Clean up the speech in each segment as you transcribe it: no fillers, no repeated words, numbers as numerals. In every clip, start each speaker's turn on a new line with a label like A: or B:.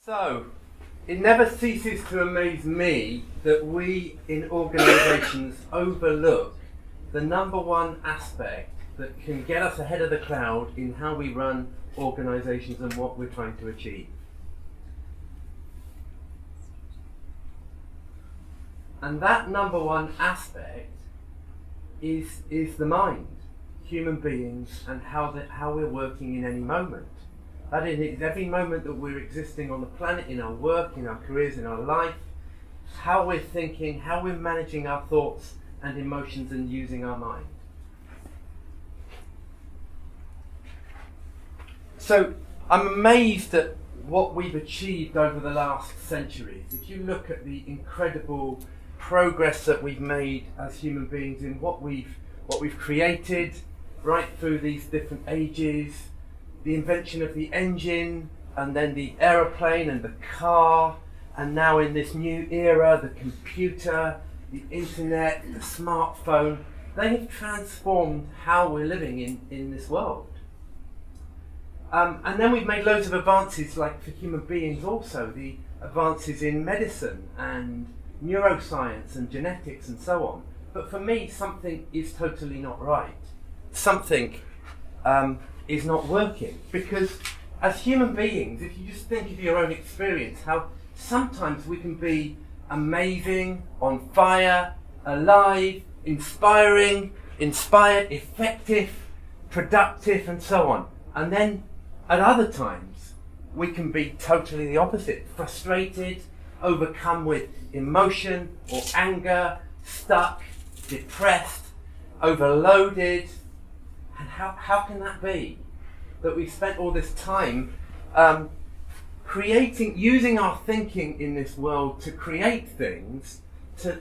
A: So, it never ceases to amaze me that we in organisations overlook the number one aspect that can get us ahead of the crowd in how we run organisations and what we're trying to achieve. And that number one aspect is the mind, human beings, and how we're working in any moment. That is, every moment that we're existing on the planet, in our work, in our careers, in our life, how we're thinking, how we're managing our thoughts and emotions and using our mind. So I'm amazed at what we've achieved over the last centuries. If you look at the incredible progress that we've made as human beings in what we've created right through these different ages, the invention of the engine, and then the aeroplane and the car, and now in this new era, the computer, the internet, the smartphone, they have transformed how we're living in this world. And then we've made loads of advances, like for human beings also, the advances in medicine and neuroscience and genetics and so on. But for me, something is totally not right. Something is not working, because as human beings, if you just think of your own experience, how sometimes we can be amazing, on fire, alive, inspired, effective, productive, and so on. And then at other times, we can be totally the opposite, frustrated, overcome with emotion or anger, stuck, depressed, overloaded. And how can that be? That we've spent all this time using our thinking in this world to create things, to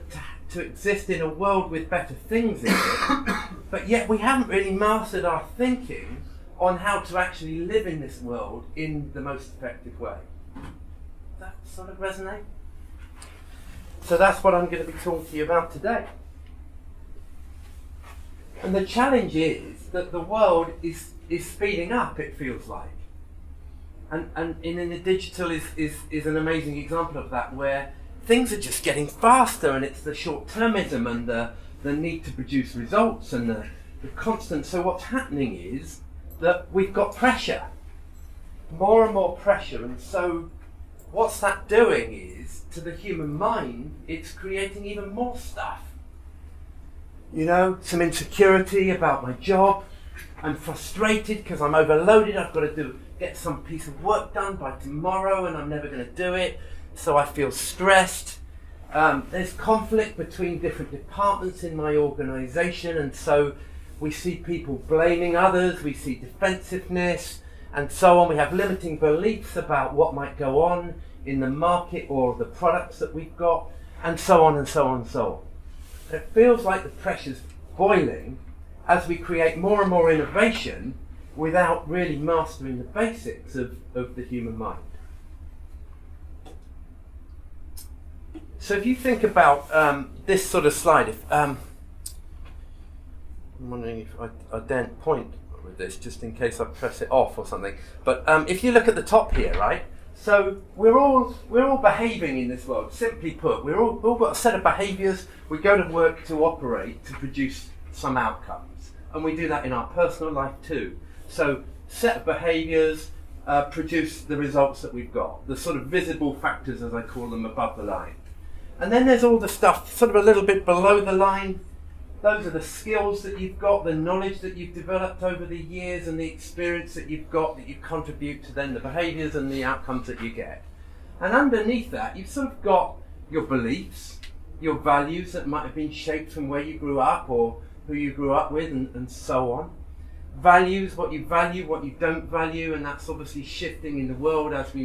A: exist in a world with better things in it, but yet we haven't really mastered our thinking on how to actually live in this world in the most effective way. Does that sort of resonate? So that's what I'm going to be talking to you about today. And the challenge is that the world is speeding up, it feels like. And in the digital is an amazing example of that, where things are just getting faster, and it's the short-termism and the need to produce results and the constant. So what's happening is that we've got pressure, more and more pressure, and so what's that doing is, to the human mind, it's creating even more stuff. You know, some insecurity about my job. I'm frustrated because I'm overloaded. I've got to get some piece of work done by tomorrow, and I'm never going to do it. So I feel stressed. There's conflict between different departments in my organisation, and so we see people blaming others. We see defensiveness, and so on. We have limiting beliefs about what might go on in the market or the products that we've got, and so on and so on and so on. It feels like the pressure's boiling as we create more and more innovation without really mastering the basics of the human mind. So if you think about this sort of slide, I'm wondering if I daren't point with this just in case I press it off or something. But if you look at the top here, right? So we're all behaving in this world. Simply put, we've all got a set of behaviours. We go to work to operate to produce some outcomes, and we do that in our personal life too. So set of behaviours produce the results that we've got, the sort of visible factors, as I call them, above the line. And then there's all the stuff sort of a little bit below the line. Those are the skills that you've got, the knowledge that you've developed over the years, and the experience that you've got that you contribute to then the behaviours and the outcomes that you get. And underneath that, you've sort of got your beliefs, your values that might have been shaped from where you grew up or who you grew up with, and so on. Values, what you value, what you don't value, and that's obviously shifting in the world as we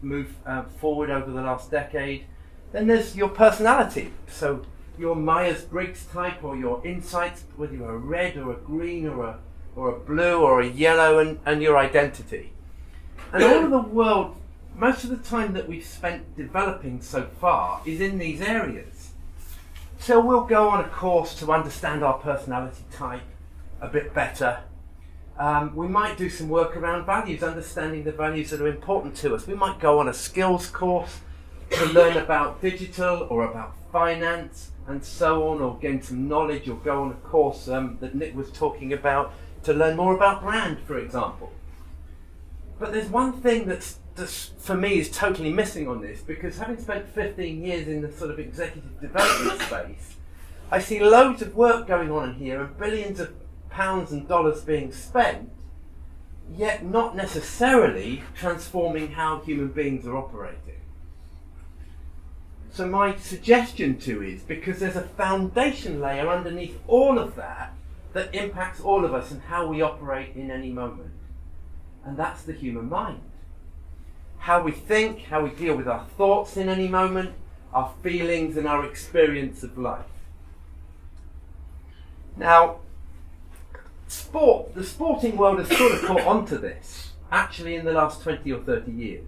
A: move forward over the last decade. Then there's your personality. So your Myers-Briggs type, or your insights, whether you're a red or a green or a blue or a yellow, and your identity. And all of the world, most of the time that we've spent developing so far is in these areas. So we'll go on a course to understand our personality type a bit better. We might do some work around values, understanding the values that are important to us. We might go on a skills course to learn about digital or about finance and so on, or gain some knowledge, or go on a course that Nick was talking about to learn more about brand, for example. But there's one thing that's for me is totally missing on this, because having spent 15 years in the sort of executive development space, I see loads of work going on in here and billions of pounds and dollars being spent, yet not necessarily transforming how human beings are operating. So my suggestion to is, because there's a foundation layer underneath all of that that impacts all of us and how we operate in any moment. And that's the human mind. How we think, how we deal with our thoughts in any moment, our feelings and our experience of life. Now, the sporting world has sort of caught on to this, actually in the last 20 or 30 years.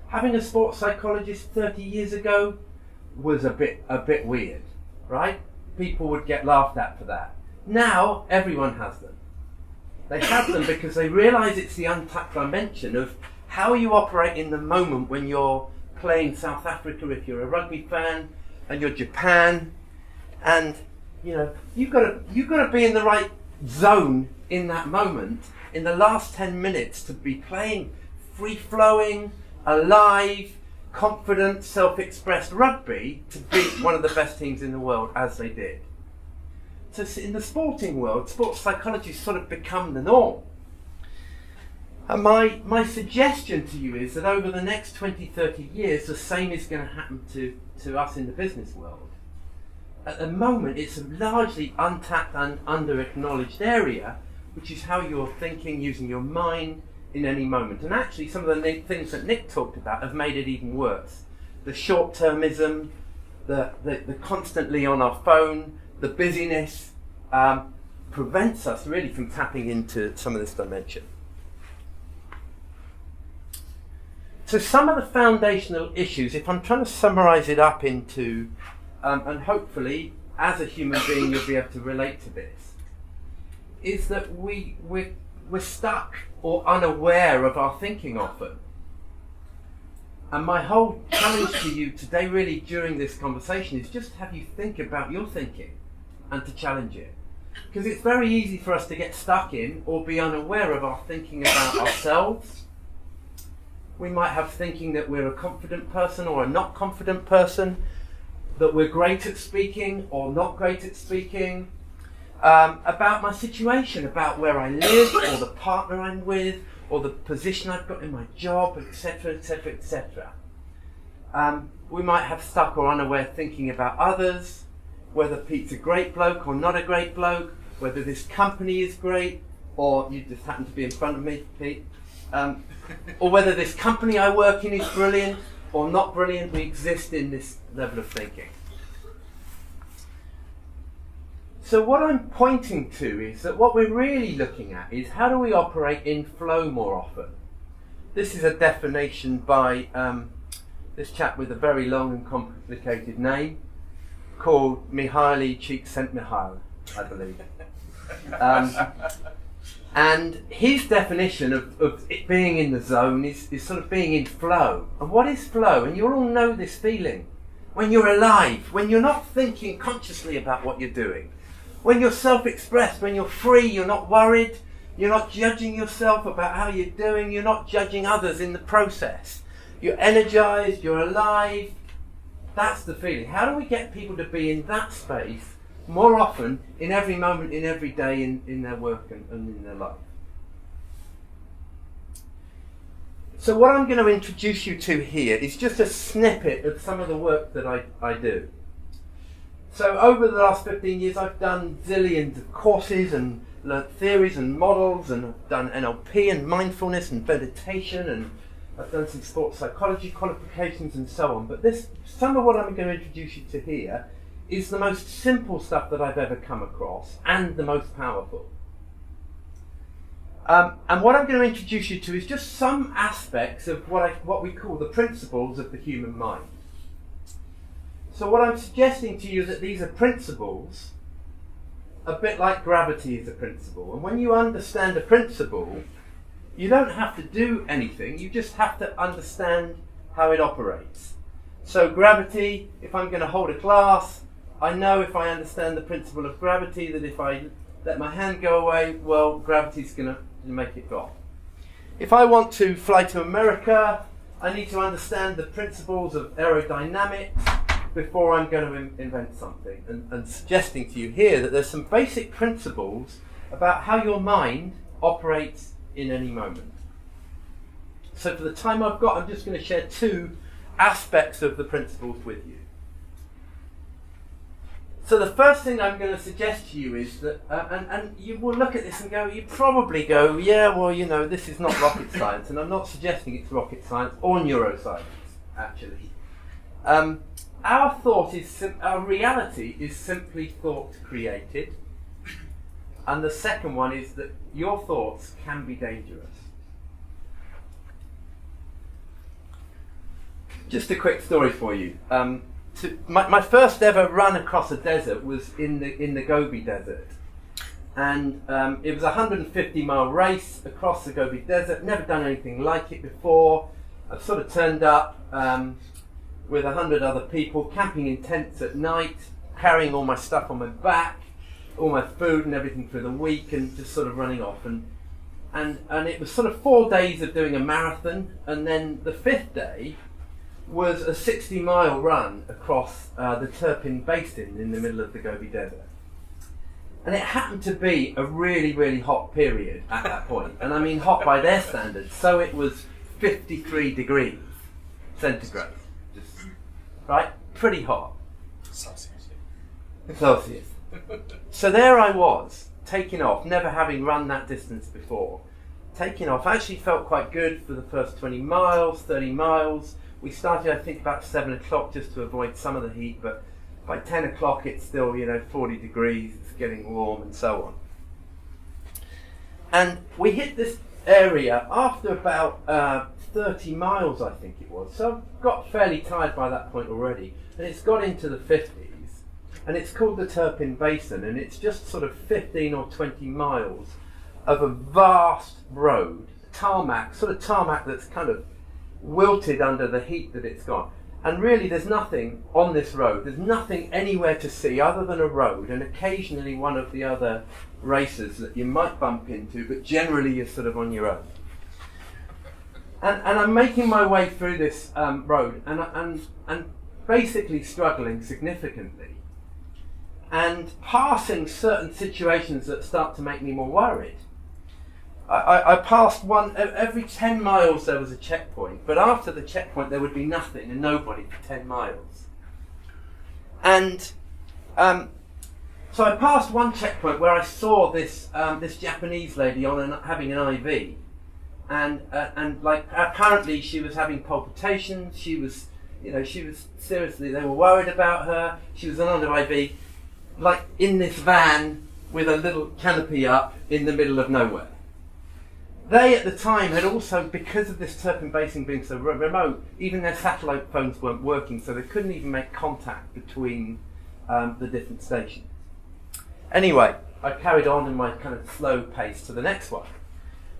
A: Having a sports psychologist 30 years ago was a bit weird, right? People would get laughed at for that. Now, everyone has them. They have them because they realise it's the untapped dimension of how you operate in the moment when you're playing South Africa, if you're a rugby fan, and you're Japan, and you've got to be in the right zone in that moment in the last 10 minutes to be playing free-flowing, alive, confident, self-expressed rugby to beat one of the best teams in the world, as they did. So in the sporting world, sports psychology has sort of become the norm. And my suggestion to you is that over the next 20, 30 years, the same is going to happen to us in the business world. At the moment, it's a largely untapped and under-acknowledged area, which is how you're thinking, using your mind in any moment. And actually, some of the things that Nick talked about have made it even worse. The short-termism, the constantly on our phone, the busyness prevents us really from tapping into some of this dimension. So some of the foundational issues, if I'm trying to summarise it up into, and hopefully as a human being you'll be able to relate to this, is that we're stuck or unaware of our thinking often. And my whole challenge to you today really during this conversation is just to have you think about your thinking and to challenge it. Because it's very easy for us to get stuck in or be unaware of our thinking about ourselves. We might have thinking that we're a confident person or a not confident person, that we're great at speaking or not great at speaking, about my situation, about where I live or the partner I'm with or the position I've got in my job, etc., etc., etc. We might have stuck or unaware thinking about others, whether Pete's a great bloke or not a great bloke, whether this company is great or you just happen to be in front of me, Pete, or whether this company I work in is brilliant or not brilliant. We exist in this level of thinking. So what I'm pointing to is that what we're really looking at is how do we operate in flow more often. This is a definition by this chap with a very long and complicated name called Mihaly Csikszentmihalyi, I believe. And his definition of it being in the zone is sort of being in flow. And what is flow? And you all know this feeling. When you're alive, when you're not thinking consciously about what you're doing. When you're self-expressed, when you're free, you're not worried, you're not judging yourself about how you're doing, you're not judging others in the process. You're energized, you're alive. That's the feeling. How do we get people to be in that space more often, in every moment, in every day, in their work and in their life? So what I'm going to introduce you to here is just a snippet of some of the work that I do. So over the last 15 years I've done zillions of courses and learnt theories and models, and I've done NLP and mindfulness and meditation, and I've done some sports psychology qualifications and so on. But some of what I'm going to introduce you to here is the most simple stuff that I've ever come across and the most powerful. And what I'm going to introduce you to is just some aspects of what we call the principles of the human mind. So what I'm suggesting to you is that these are principles a bit like gravity is a principle. And when you understand a principle, you don't have to do anything, you just have to understand how it operates. So gravity, if I'm going to hold a glass, I know if I understand the principle of gravity that if I let my hand go away, well, gravity's going to make it drop. If I want to fly to America, I need to understand the principles of aerodynamics before I'm going to invent something. And suggesting to you here that there's some basic principles about how your mind operates in any moment. So for the time I've got, I'm just going to share two aspects of the principles with you. So the first thing I'm going to suggest to you is that, and you will look at this and go, you probably go, yeah, well, you know, this is not rocket science, and I'm not suggesting it's rocket science or neuroscience, actually. Our thought is, our reality is simply thought created, and the second one is that your thoughts can be dangerous. Just a quick story for you. My first ever run across a desert was in the Gobi Desert, and it was a 150-mile race across the Gobi Desert. Never done anything like it before. I've sort of turned up with 100 other people, camping in tents at night, carrying all my stuff on my back, all my food and everything for the week, and just sort of running off. And it was sort of 4 days of doing a marathon, and then the fifth day was a 60-mile run across the Turpin Basin in the middle of the Gobi Desert. And it happened to be a really, really hot period at that point. And I mean hot by their standards. So it was 53 degrees centigrade. Just, right? Pretty hot.
B: Celsius.
A: So there I was, taking off, never having run that distance before. Taking off, actually felt quite good for the first 20 miles, 30 miles. We started, I think, about 7 o'clock just to avoid some of the heat, but by 10 o'clock it's still, 40 degrees, it's getting warm and so on. And we hit this area after about 30 miles, I think it was. So I got fairly tired by that point already. And it's got into the 50s. And it's called the Turpin Basin. And it's just sort of 15 or 20 miles of a vast road, tarmac that's kind of wilted under the heat that it's got. And really there's nothing on this road, there's nothing anywhere to see other than a road and occasionally one of the other racers that you might bump into, but generally you're sort of on your own. And I'm making my way through this road and basically struggling significantly and passing certain situations that start to make me more worried. I passed one, every 10 miles there was a checkpoint, but after the checkpoint there would be nothing and nobody for 10 miles. And so I passed one checkpoint where I saw this Japanese lady having an IV, and like apparently she was having palpitations. She was seriously, they were worried about her. She was under IV, like in this van with a little canopy up in the middle of nowhere. They at the time had also, because of this Turpin Basin being so remote, even their satellite phones weren't working, so they couldn't even make contact between the different stations. Anyway, I carried on in my kind of slow pace to the next one.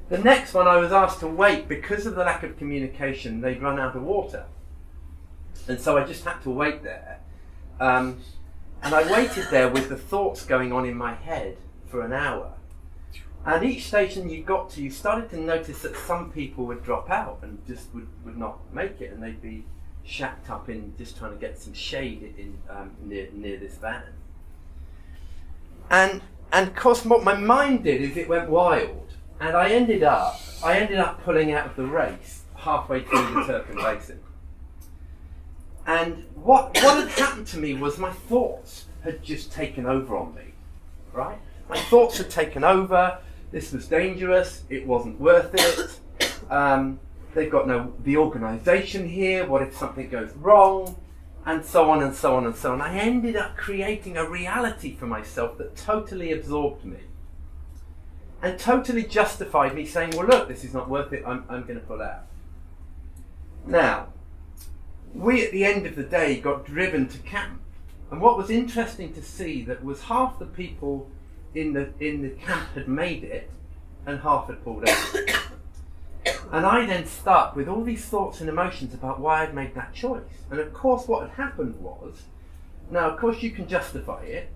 A: The next one I was asked to wait because of the lack of communication. They'd run out of water. And so I just had to wait there. And I waited there with the thoughts going on in my head for an hour. And each station you got to, you started to notice that some people would drop out and just would not make it, and they'd be shacked up in just trying to get some shade in near this van. And of course, what my mind did is it went wild, and I ended up pulling out of the race halfway through the Turpin Basin. And what had happened to me was my thoughts had just taken over on me, right? My thoughts had taken over. This was dangerous. It wasn't worth it. They've got the organisation here. What if something goes wrong? And so on and so on and so on. I ended up creating a reality for myself that totally absorbed me and totally justified me saying, well, look, this is not worth it. I'm going to pull out. Now, we at the end of the day got driven to camp. And what was interesting to see that was half the people in the camp had made it, and half had pulled out. And I then stuck with all these thoughts and emotions about why I'd made that choice. And of course what had happened was, now of course you can justify it,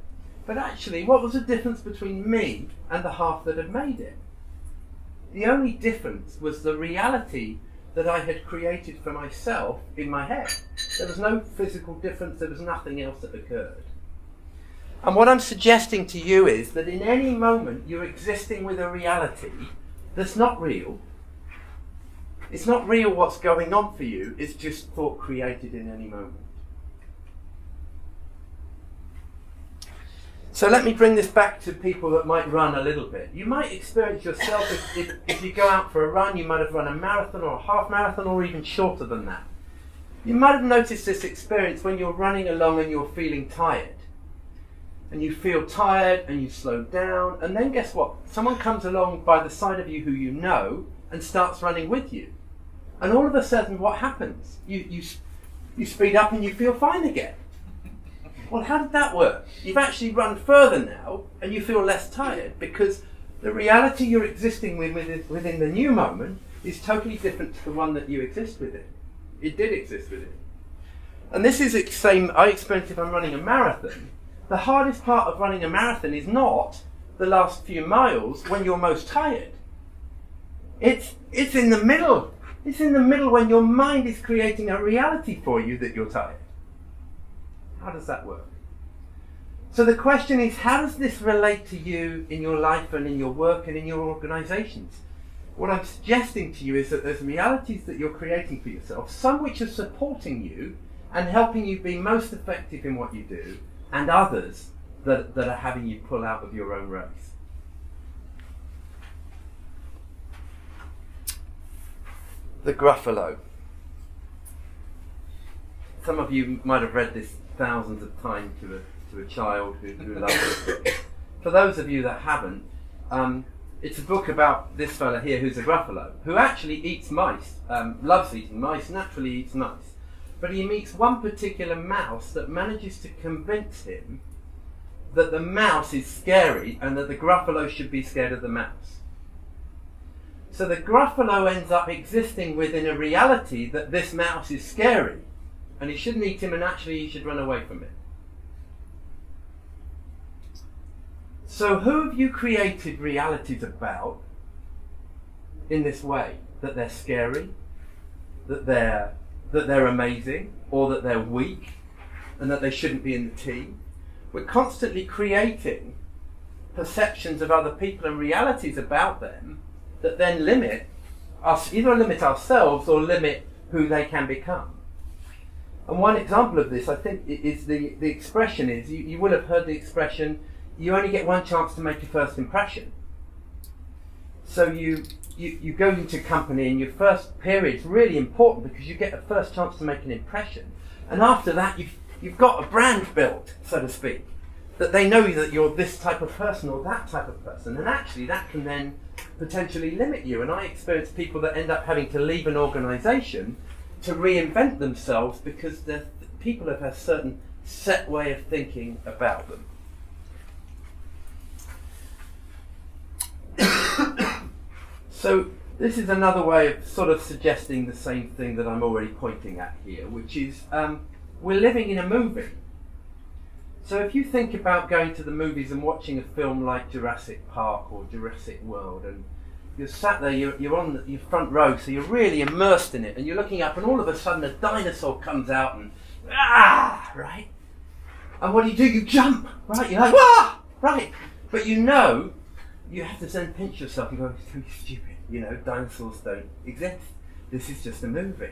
A: but actually what was the difference between me and the half that had made it? The only difference was the reality that I had created for myself in my head. There was no physical difference, there was nothing else that occurred. And what I'm suggesting to you is that in any moment you're existing with a reality that's not real. It's not real what's going on for you, it's just thought created in any moment. So let me bring this back to people that might run a little bit. You might experience yourself, if you go out for a run, you might have run a marathon or a half marathon or even shorter than that. You might have noticed this experience when you're running along and you're feeling tired. And you feel tired and you slow down, and then guess what? Someone comes along by the side of you who you know and starts running with you. And all of a sudden what happens? You speed up and you feel fine again. Well, how did that work? You've actually run further now and you feel less tired because the reality you're existing within the new moment is totally different to the one that you exist within. It did exist within. And this is the same I experience if I'm running a marathon. The hardest part of running a marathon is not the last few miles when you're most tired. It's in the middle. It's in the middle when your mind is creating a reality for you that you're tired. How does that work? So the question is, how does this relate to you in your life and in your work and in your organisations? What I'm suggesting to you is that there's realities that you're creating for yourself, some which are supporting you and helping you be most effective in what you do, and others that are having you pull out of your own race. The Gruffalo. Some of you might have read this thousands of times to a child who loves it. For those of you that haven't, it's a book about this fella here who's a Gruffalo, who actually eats mice, loves eating mice, naturally eats mice. But he meets one particular mouse that manages to convince him that the mouse is scary and that the Gruffalo should be scared of the mouse. So the Gruffalo ends up existing within a reality that this mouse is scary and he shouldn't eat him and actually he should run away from it. So who have you created realities about in this way? That they're scary, that they're amazing, or that they're weak, and that they shouldn't be in the team? We're constantly creating perceptions of other people and realities about them that then limit us, either limit ourselves or limit who they can become. And one example of this, I think, is the expression is, you will have heard the expression, you only get one chance to make your first impression. So you go into company and your first period is really important because you get a first chance to make an impression. And after that, you've got a brand built, so to speak, that they know that you're this type of person or that type of person. And actually that can then potentially limit you. And I experience people that end up having to leave an organisation to reinvent themselves because the people have a certain set way of thinking about them. So this is another way of sort of suggesting the same thing that I'm already pointing at here, which is we're living in a movie. So if you think about going to the movies and watching a film like Jurassic Park or Jurassic World, and you're sat there, you're on your front row, so you're really immersed in it, and you're looking up, and all of a sudden a dinosaur comes out and right? And what do? You jump, right? You're like, right? But you know, you have to then pinch yourself and go, it's too stupid. You know, dinosaurs don't exist. This is just a movie.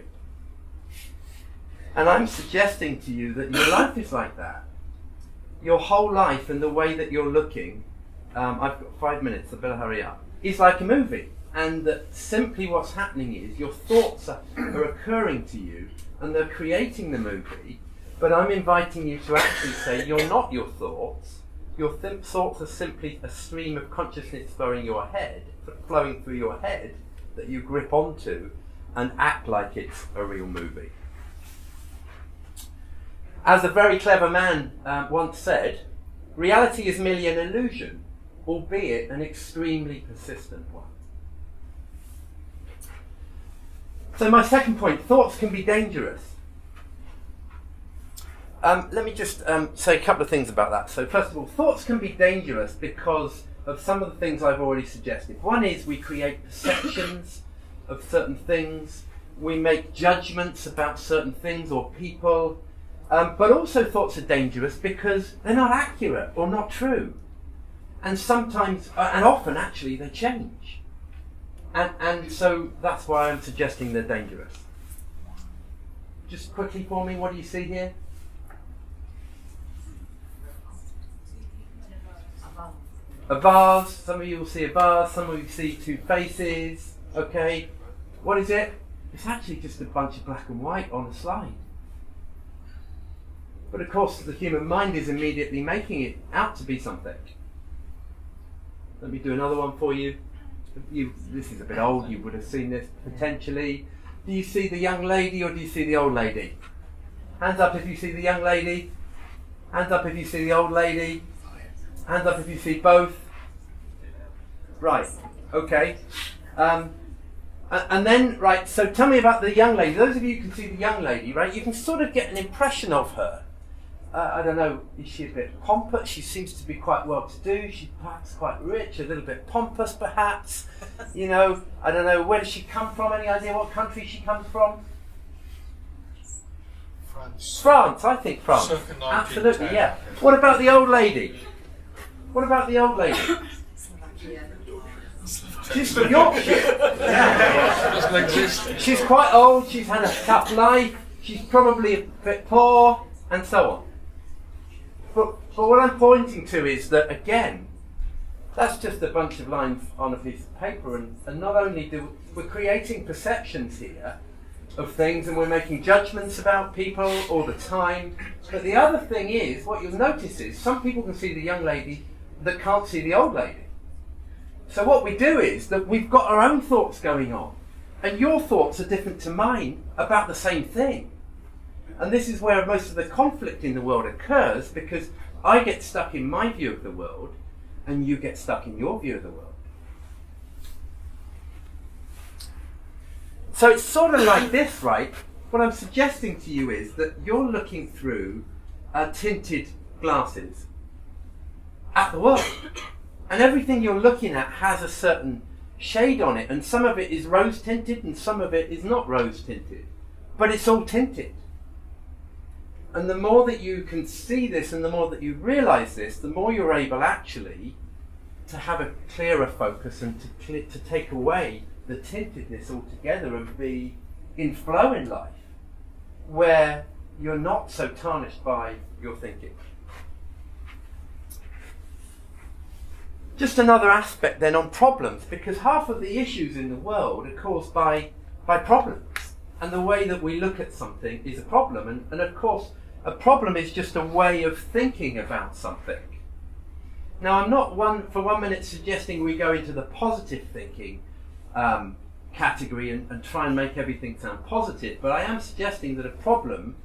A: And I'm suggesting to you that your life is like that. Your whole life and the way that you're looking, I've got 5 minutes, I better hurry up, is like a movie. And that simply what's happening is your thoughts are occurring to you and they're creating the movie, but I'm inviting you to actually say you're not your thoughts. Your thoughts are simply a stream of consciousness flowing through your head that you grip onto and act like it's a real movie. As a very clever man once said, reality is merely an illusion, albeit an extremely persistent one. So my second point, thoughts can be dangerous. Let me just say a couple of things about that. So first of all, thoughts can be dangerous because of some of the things I've already suggested. One is we create perceptions of certain things, we make judgments about certain things or people, but also thoughts are dangerous because they're not accurate or not true. And sometimes, and often actually, they change. And so that's why I'm suggesting they're dangerous. Just quickly for me, what do you see here? A vase. Some of you will see a vase, some of you see two faces. Okay, what is it? It's actually just a bunch of black and white on a slide. But of course the human mind is immediately making it out to be something. Let me do another one for you. This is a bit old, you would have seen this potentially. Do you see the young lady or do you see the old lady? Hands up if you see the young lady. Hands up if you see the old lady. Hands up if you see both. Right, okay. And then, right, so tell me about the young lady. Those of you who can see the young lady, right, you can sort of get an impression of her. I don't know, is she a bit pompous? She seems to be quite well-to-do. She's perhaps quite rich, a little bit pompous perhaps. You know, I don't know, where does she come from? Any idea what country she comes from? France, I think France. Absolutely, yeah. What about the old lady? What about the old lady? She's from Yorkshire. Yeah. She's quite old, she's had a tough life, she's probably a bit poor, and so on. But what I'm pointing to is that, again, that's just a bunch of lines on a piece of paper, and not only we're creating perceptions here of things and we're making judgments about people all the time, but the other thing is, what you'll notice is some people can see the young lady that can't see the old lady. So what we do is that we've got our own thoughts going on, and your thoughts are different to mine about the same thing. And this is where most of the conflict in the world occurs, because I get stuck in my view of the world, and you get stuck in your view of the world. So it's sort of like this, right? What I'm suggesting to you is that you're looking through tinted glasses at the world. And everything you're looking at has a certain shade on it, and some of it is rose tinted and some of it is not rose tinted. But it's all tinted. And the more that you can see this and the more that you realise this, the more you're able actually to have a clearer focus and to take away the tintedness altogether and be in flow in life, where you're not so tarnished by your thinking. Just another aspect then on problems, because half of the issues in the world are caused by problems. And the way that we look at something is a problem. And of course, a problem is just a way of thinking about something. Now, I'm not for 1 minute suggesting we go into the positive thinking category and try and make everything sound positive, but I am suggesting that a problem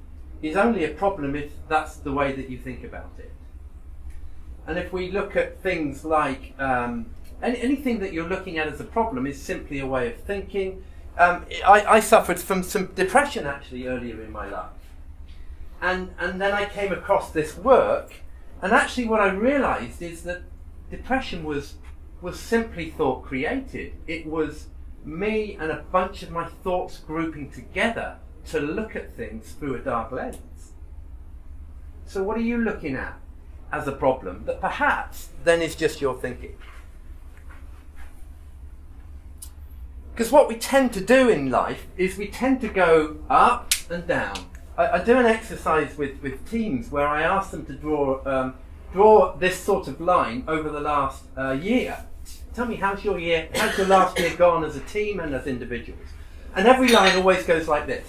A: is only a problem if that's the way that you think about it. And if we look at things like anything that you're looking at as a problem is simply a way of thinking. I suffered from some depression actually earlier in my life. And then I came across this work, and actually what I realised is that depression was simply thought created. It was me and a bunch of my thoughts grouping together to look at things through a dark lens. So what are you looking at as a problem that perhaps then is just your thinking? Because what we tend to do in life is we tend to go up and down. I do an exercise with teams where I ask them to draw this sort of line over the last year. Tell me, how's your last year gone as a team and as individuals? And every line always goes like this.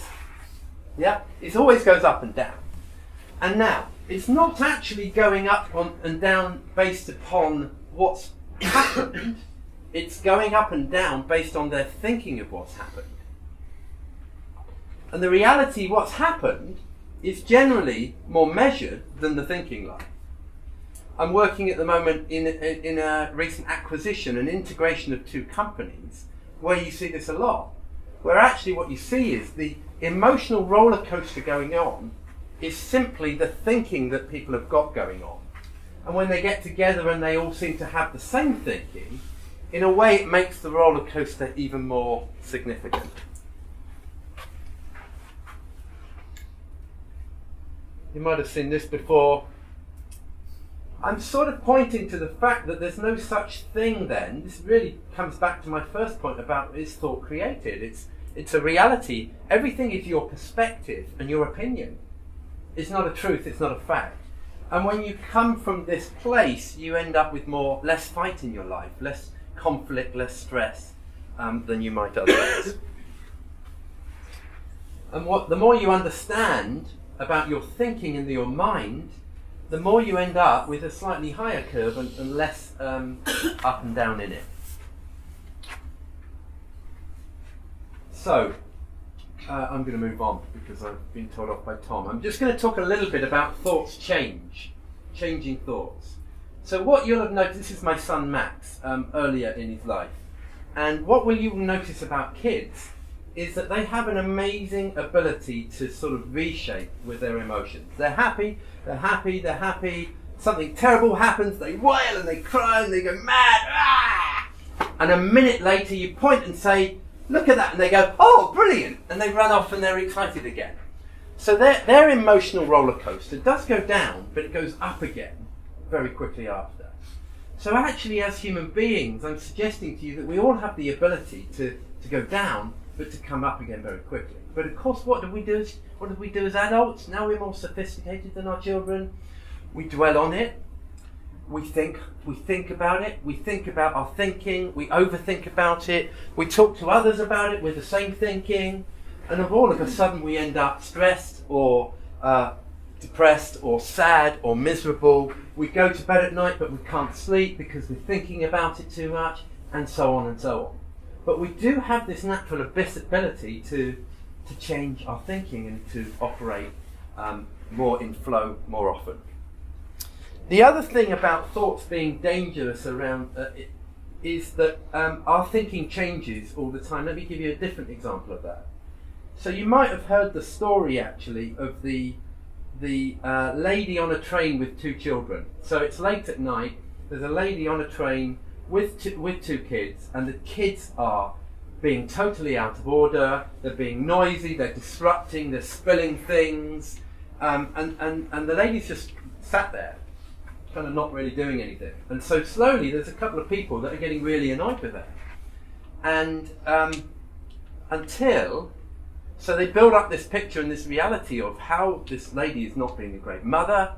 A: Yeah? It always goes up and down. And now, it's not actually going up and down based upon what's happened. It's going up and down based on their thinking of what's happened. And the reality, what's happened, is generally more measured than the thinking line. I'm working at the moment in a recent acquisition, an integration of two companies, where you see this a lot. Where actually what you see is the emotional roller coaster going on is simply the thinking that people have got going on. And when they get together and they all seem to have the same thinking, in a way it makes the roller coaster even more significant. You might have seen this before. I'm sort of pointing to the fact that there's no such thing then. This really comes back to my first point about is thought created. It's a reality. Everything is your perspective and your opinion. It's not a truth, it's not a fact. And when you come from this place, you end up with less fight in your life, less conflict, less stress than you might otherwise. And the more you understand about your thinking and your mind, the more you end up with a slightly higher curve and less up and down in it. So, I'm going to move on because I've been told off by Tom. I'm just going to talk a little bit about thoughts changing thoughts. So what you'll have noticed, this is my son Max, earlier in his life. And what you will notice about kids is that they have an amazing ability to sort of reshape with their emotions. They're happy, something terrible happens, they wail and they cry and they go mad, ah! And a minute later you point and say, look at that, and they go, oh, brilliant, and they run off and they're excited again. So their emotional roller coaster does go down, but it goes up again very quickly after. So actually, as human beings, I'm suggesting to you that we all have the ability to go down, but to come up again very quickly. But of course, what do we do as adults? Now we're more sophisticated than our children. We dwell on it. We think about it. We think about our thinking. We overthink about it. We talk to others about it with the same thinking. And all of a sudden we end up stressed or depressed or sad or miserable. We go to bed at night but we can't sleep because we're thinking about it too much, and so on and so on. But we do have this natural ability to change our thinking and to operate more in flow more often. The other thing about thoughts being dangerous around is that our thinking changes all the time. Let me give you a different example of that. So you might have heard the story actually of the lady on a train with two children. So it's late at night, there's a lady on a train with two kids, and the kids are being totally out of order, they're being noisy, they're disrupting, they're spilling things, and the lady's just sat there, kind of not really doing anything. And so slowly there's a couple of people that are getting really annoyed with her. And so they build up this picture and this reality of how this lady is not being a great mother.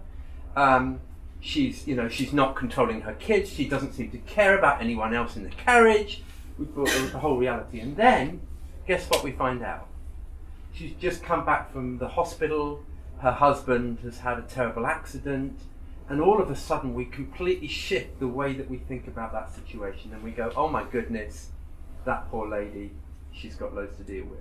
A: She's not controlling her kids. She doesn't seem to care about anyone else in the carriage. We brought the whole reality. And then, guess what we find out? She's just come back from the hospital. Her husband has had a terrible accident. And all of a sudden we completely shift the way that we think about that situation. And we go, oh my goodness, that poor lady, she's got loads to deal with.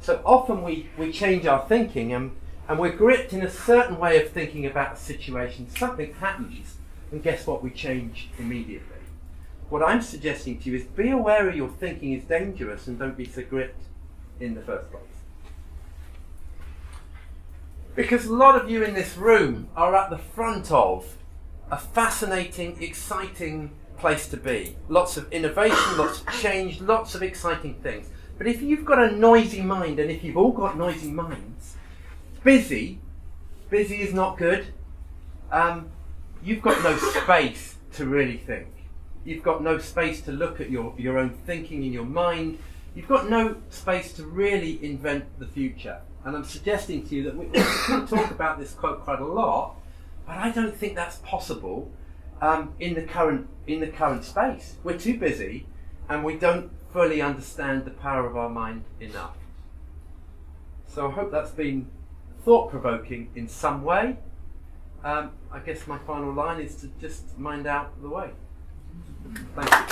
A: So often we change our thinking and we're gripped in a certain way of thinking about a situation. Something happens, and guess what? We change immediately. What I'm suggesting to you is be aware of your thinking is dangerous and don't be so gripped in the first place. Because a lot of you in this room are at the front of a fascinating, exciting place to be. Lots of innovation, lots of change, lots of exciting things. But if you've got a noisy mind, and if you've all got noisy minds, busy is not good. You've got no space to really think. You've got no space to look at your own thinking in your mind. You've got no space to really invent the future. And I'm suggesting to you that we can talk about this quote quite a lot, but I don't think that's possible in the current space. We're too busy, and we don't fully understand the power of our mind enough. So I hope that's been thought-provoking in some way. I guess my final line is to just mind out the way. Thank you.